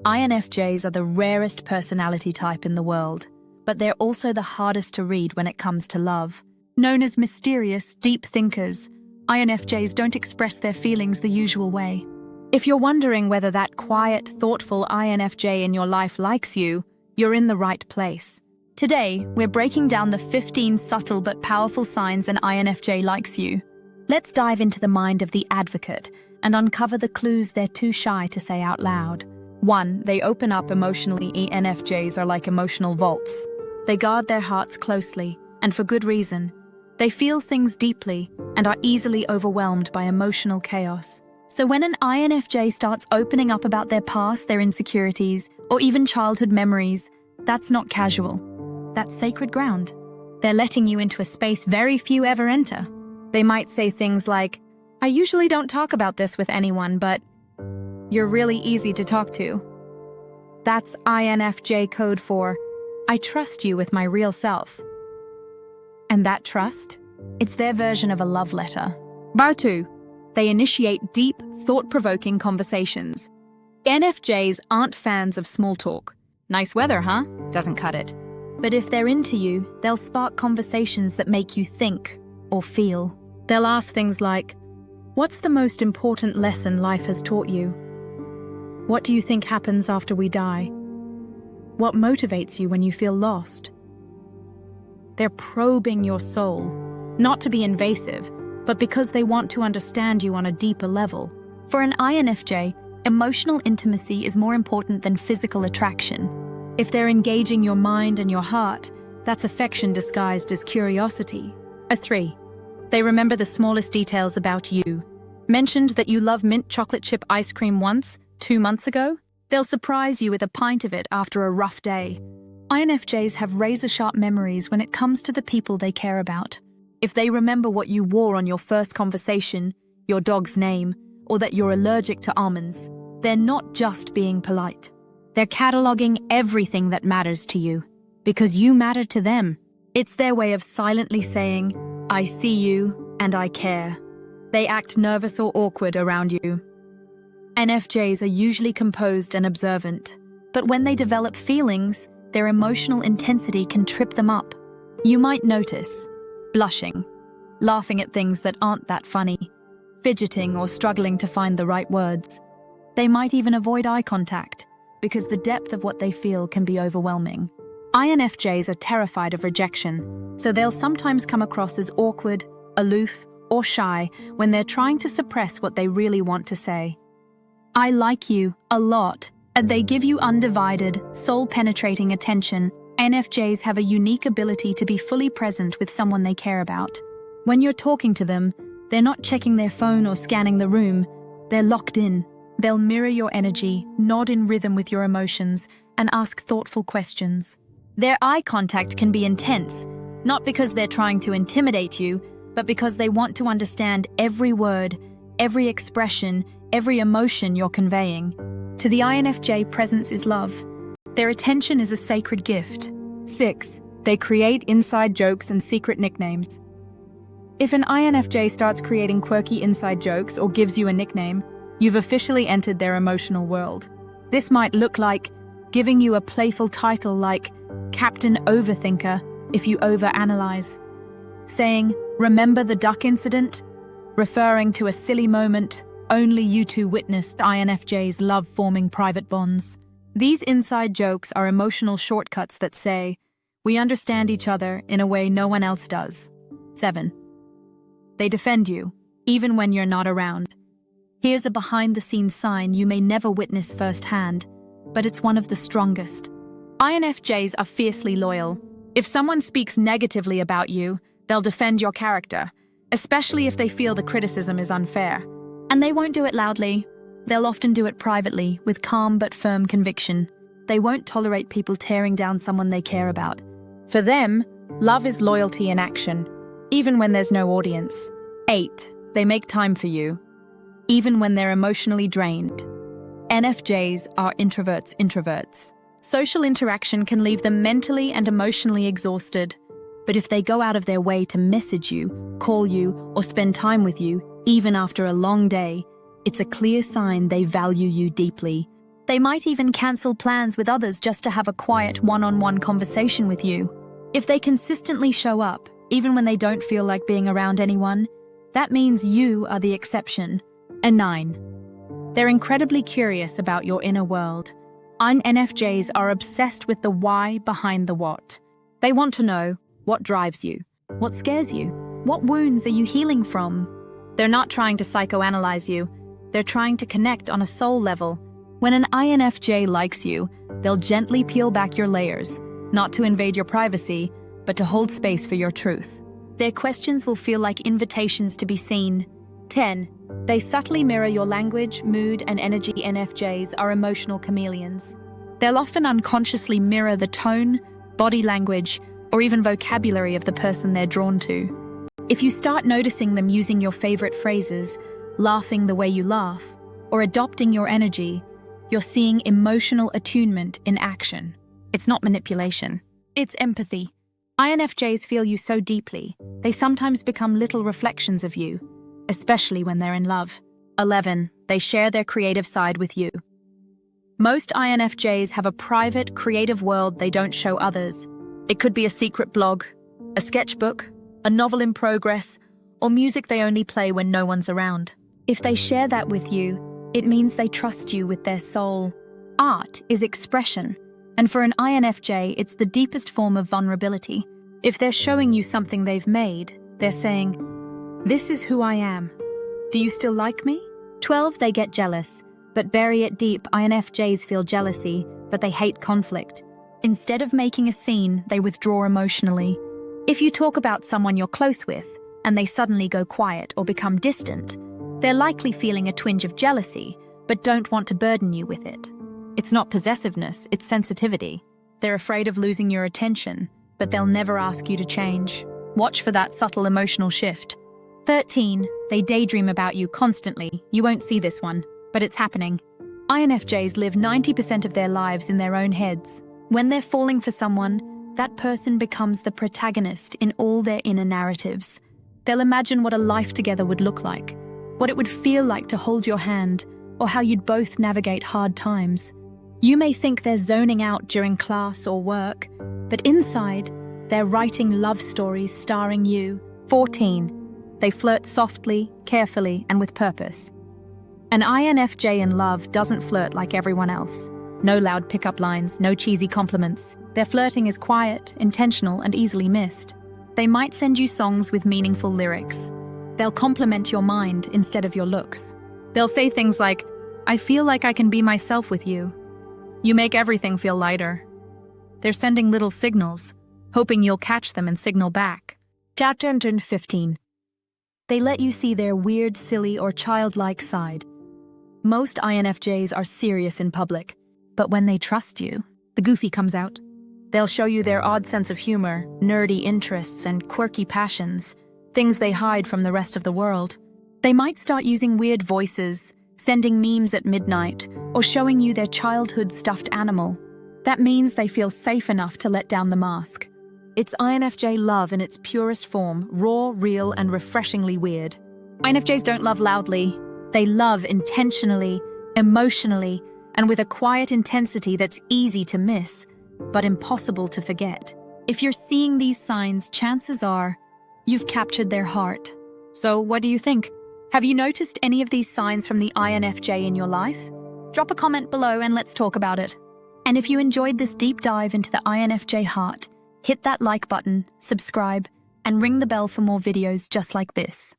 INFJs are the rarest personality type in the world, but they're also the hardest to read when it comes to love. Known as mysterious, deep thinkers, INFJs don't express their feelings the usual way. If you're wondering whether that quiet, thoughtful INFJ in your life likes you, you're in the right place. Today, we're breaking down the 15 subtle but powerful signs an INFJ likes you. Let's dive into the mind of the advocate and uncover the clues they're too shy to say out loud. 1. They open up emotionally. INFJs are like emotional vaults. They guard their hearts closely, and for good reason. They feel things deeply and are easily overwhelmed by emotional chaos. So when an INFJ starts opening up about their past, their insecurities, or even childhood memories, that's not casual. That's sacred ground. They're letting you into a space very few ever enter. They might say things like, "I usually don't talk about this with anyone, but you're really easy to talk to." That's INFJ code for, "I trust you with my real self." And that trust? It's their version of a love letter. Bar 2. They initiate deep, thought-provoking conversations. INFJs aren't fans of small talk. Nice weather, huh? Doesn't cut it. But if they're into you, they'll spark conversations that make you think or feel. They'll ask things like, "What's the most important lesson life has taught you? What do you think happens after we die? What motivates you when you feel lost?" They're probing your soul, not to be invasive, but because they want to understand you on a deeper level. For an INFJ, emotional intimacy is more important than physical attraction. If they're engaging your mind and your heart, that's affection disguised as curiosity. 3. They remember the smallest details about you. Mentioned that you love mint chocolate chip ice cream once, 2 months ago? They'll surprise you with a pint of it after a rough day. INFJs have razor-sharp memories when it comes to the people they care about. If they remember what you wore on your first conversation, your dog's name, or that you're allergic to almonds, they're not just being polite. They're cataloging everything that matters to you, because you matter to them. It's their way of silently saying, "I see you and I care." They act nervous or awkward around you. INFJs are usually composed and observant, but when they develop feelings, their emotional intensity can trip them up. You might notice blushing, laughing at things that aren't that funny, fidgeting or struggling to find the right words. They might even avoid eye contact, because the depth of what they feel can be overwhelming. INFJs are terrified of rejection, so they'll sometimes come across as awkward, aloof, or shy when they're trying to suppress what they really want to say. "I like you a lot," and they give you undivided, soul-penetrating attention. INFJs have a unique ability to be fully present with someone they care about. When you're talking to them, they're not checking their phone or scanning the room. They're locked in. They'll mirror your energy, nod in rhythm with your emotions, and ask thoughtful questions. Their eye contact can be intense, not because they're trying to intimidate you, but because they want to understand every word, every expression, every emotion you're conveying. To the INFJ, presence is love. Their attention is a sacred gift. 6. They create inside jokes and secret nicknames. If an INFJ starts creating quirky inside jokes or gives you a nickname, you've officially entered their emotional world. This might look like giving you a playful title like Captain Overthinker if you overanalyze, saying, "Remember the duck incident?" referring to a silly moment only you two witnessed. INFJs love forming private bonds. These inside jokes are emotional shortcuts that say, "We understand each other in a way no one else does." 7. They defend you, even when you're not around. Here's a behind-the-scenes sign you may never witness firsthand, but it's one of the strongest. INFJs are fiercely loyal. If someone speaks negatively about you, they'll defend your character, especially if they feel the criticism is unfair. And they won't do it loudly. They'll often do it privately, with calm but firm conviction. They won't tolerate people tearing down someone they care about. For them, love is loyalty in action, even when there's no audience. 8. They make time for you, even when they're emotionally drained. INFJs are introverts. Social interaction can leave them mentally and emotionally exhausted. But if they go out of their way to message you, call you, or spend time with you, even after a long day, it's a clear sign they value you deeply. They might even cancel plans with others just to have a quiet one-on-one conversation with you. If they consistently show up, even when they don't feel like being around anyone, that means you are the exception. And 9. They're incredibly curious about your inner world. INFJs are obsessed with the why behind the what. They want to know what drives you, what scares you, what wounds are you healing from. They're not trying to psychoanalyze you, they're trying to connect on a soul level. When an INFJ likes you, they'll gently peel back your layers, not to invade your privacy, but to hold space for your truth. Their questions will feel like invitations to be seen. 10. They subtly mirror your language, mood, and energy. INFJs are emotional chameleons. They'll often unconsciously mirror the tone, body language, or even vocabulary of the person they're drawn to. If you start noticing them using your favorite phrases, laughing the way you laugh, or adopting your energy, you're seeing emotional attunement in action. It's not manipulation. It's empathy. INFJs feel you so deeply, they sometimes become little reflections of you, especially when they're in love. 11. They share their creative side with you. Most INFJs have a private, creative world they don't show others. It could be a secret blog, a sketchbook, a novel in progress, or music they only play when no one's around. If they share that with you, it means they trust you with their soul. Art is expression, and for an INFJ, it's the deepest form of vulnerability. If they're showing you something they've made, they're saying, "This is who I am. Do you still like me?" 12. They get jealous, but bury it deep. INFJs feel jealousy, but they hate conflict. Instead of making a scene, they withdraw emotionally. If you talk about someone you're close with, and they suddenly go quiet or become distant, they're likely feeling a twinge of jealousy, but don't want to burden you with it. It's not possessiveness, it's sensitivity. They're afraid of losing your attention, but they'll never ask you to change. Watch for that subtle emotional shift. 13. They daydream about you constantly. You won't see this one, but it's happening. INFJs live 90% of their lives in their own heads. When they're falling for someone, that person becomes the protagonist in all their inner narratives. They'll imagine what a life together would look like, what it would feel like to hold your hand, or how you'd both navigate hard times. You may think they're zoning out during class or work, but inside, they're writing love stories starring you. 14. They flirt softly, carefully, and with purpose. An INFJ in love doesn't flirt like everyone else. No loud pickup lines, no cheesy compliments. Their flirting is quiet, intentional, and easily missed. They might send you songs with meaningful lyrics. They'll compliment your mind instead of your looks. They'll say things like, "I feel like I can be myself with you. You make everything feel lighter." They're sending little signals, hoping you'll catch them and signal back. Chapter 15. They let you see their weird, silly, or childlike side. Most INFJs are serious in public, but when they trust you, the goofy comes out. They'll show you their odd sense of humor, nerdy interests, and quirky passions, things they hide from the rest of the world. They might start using weird voices, sending memes at midnight, or showing you their childhood stuffed animal. That means they feel safe enough to let down the mask. It's INFJ love in its purest form, raw, real, and refreshingly weird. INFJs don't love loudly. They love intentionally, emotionally, and with a quiet intensity that's easy to miss, but impossible to forget. If you're seeing these signs, chances are you've captured their heart. So what do you think? Have you noticed any of these signs from the INFJ in your life? Drop a comment below and let's talk about it. And if you enjoyed this deep dive into the INFJ heart, hit that like button, subscribe, and ring the bell for more videos just like this.